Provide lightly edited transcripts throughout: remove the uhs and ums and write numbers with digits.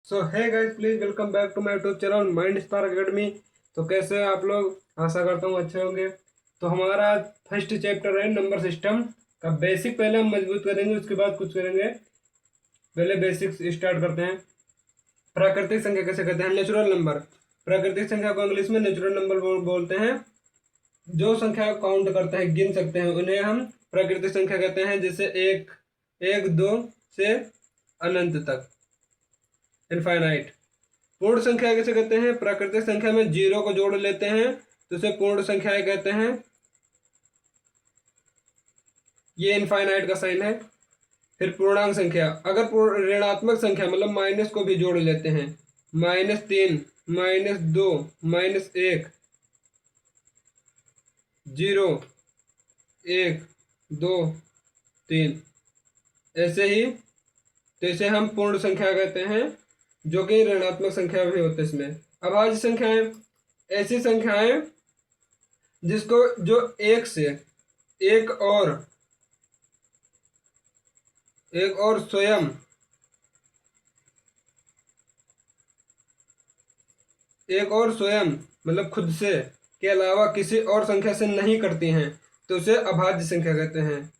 So hi guys, please welcome back to my YouTube channel mind spark academy. तो कैसे हैं आप लोग? आशा करता हूँ अच्छे होंगे। तो हमारा फर्स्ट चैप्टर है नंबर सिस्टम का बेसिक। पहले हम मजबूत करेंगे, उसके बाद कुछ करेंगे। पहले बेसिक्स स्टार्ट करते हैं। प्राकृतिक संख्या कैसे कहते हैं? Natural number. प्राकृतिक संख्या को इंग्लिश में नेचुरल नंबर बोलते हैं। जो संख्या काउंट करते हैं, गिन सकते हैं, उन्हें हम प्राकृतिक संख्या कहते हैं। जैसे एक, एक, दो से अनंत तक, इनफाइनाइट। पूर्ण संख्या किसे कहते हैं? प्राकृतिक संख्या में जीरो को जोड़ लेते हैं तो उसे पूर्ण संख्याएं कहते हैं। ये इनफाइनाइट का साइन है। फिर पूर्णांक संख्या, अगर ऋणात्मक संख्या मतलब माइनस को भी जोड़ लेते हैं, -3, -2, -1, 0, 1, 2, 3, ऐसे ही, तो इसे हम पूर्ण संख्या कहते हैं, जो कि ऋणात्मक संख्या भी होते हैं इसमें। अभाज्य संख्याएं, ऐसी संख्याएं जिसको जो एक से एक और स्वयं मतलब खुद से के अलावा किसी और संख्या से नहीं करती हैं, तो उसे अभाज्य संख्या कहते हैं।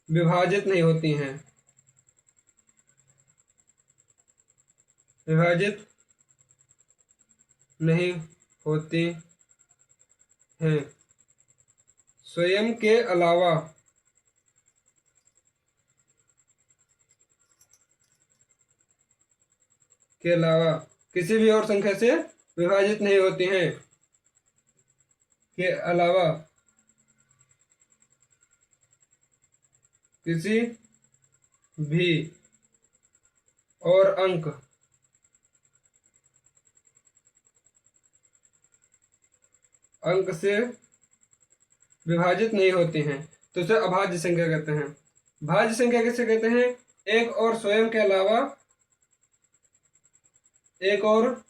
विभाजित नहीं होती हैं, विभाजित नहीं होती हैं, स्वयं के अलावा किसी भी और संख्या से विभाजित नहीं होती हैं, के अलावा किसी भी और अंक से विभाजित नहीं होती हैं, तो उसे अभाज्य संख्या कहते हैं। भाज्य संख्या किसे कहते हैं? एक और स्वयं के अलावा एक और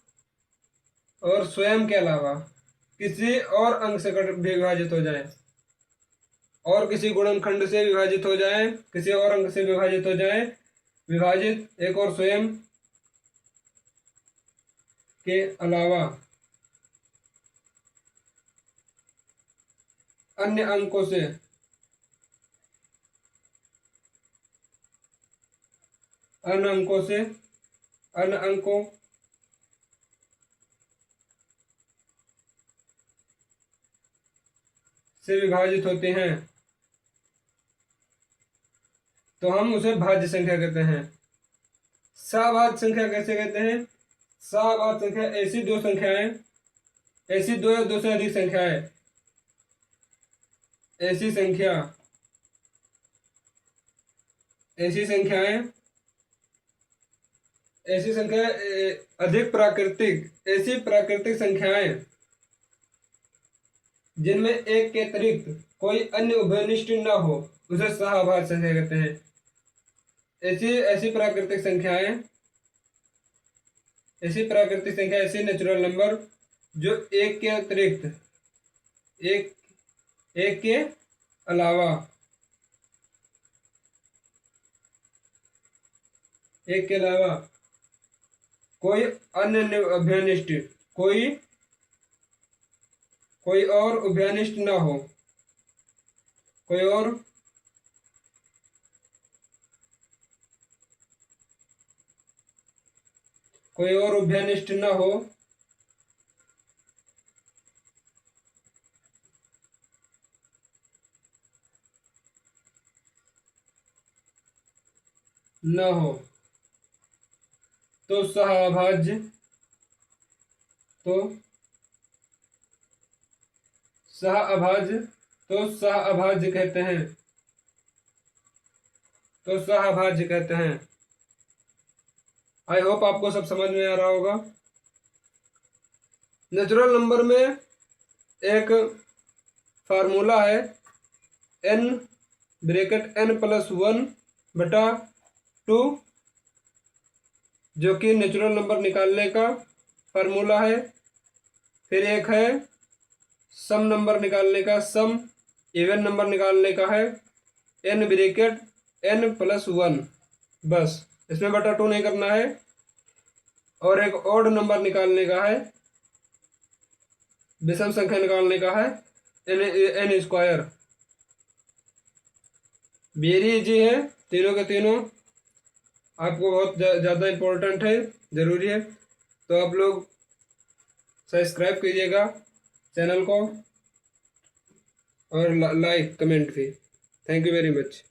स्वयं के अलावा किसी और अंक से विभाजित हो जाए, और किसी गुणनखंड से विभाजित हो जाए, किसी और अंक से विभाजित हो जाए, विभाजित एक और स्वयं के अलावा अन्य अंकों से अन्य अंकों से विभाजित होते हैं, तो हम उसे भाज्य संख्या कहते हैं। सभाज्य संख्या कैसे कहते हैं? सभाज्य संख्या ऐसी दो संख्याएं, ऐसी दो या दो से अधिक संख्याएं, ऐसी संख्या अधिक प्राकृतिक, ऐसी प्राकृतिक संख्याएं जिनमें एक के अतिरिक्त कोई अन्य उभयनिष्ठ न हो, उसे सहाभाज्य संख्या कहते हैं। ऐसी प्राकृतिक संख्या, ऐसी नेचुरल नंबर जो एक के अतिरिक्त, एक के अलावा, कोई अन्य उभयनिष्ठ, कोई और उभयनिष्ठ न हो, कोई और उभयनिष्ठ न हो, तो सहाभाज्य कहते हैं। आई होप आपको सब समझ में आ रहा होगा। नेचुरल नंबर में एक फार्मूला है, n+1/2, जो कि नेचुरल नंबर निकालने का फार्मूला है। फिर एक है सम नंबर निकालने का, इवन नंबर निकालने का है, n+1, बस इसमें बटा 2 नहीं करना है। और एक ऑड नंबर निकालने का है, विषम संख्या निकालने का है, एन स्क्वायर। वेरी इजी है, तीनों के तीनों आपको बहुत ज़्यादा इम्पोर्टेंट है, ज़रूरी है। तो आप लोग सब्सक्राइब कीजिएगा चैनल को और लाइक कमेंट भी। Thank you very much.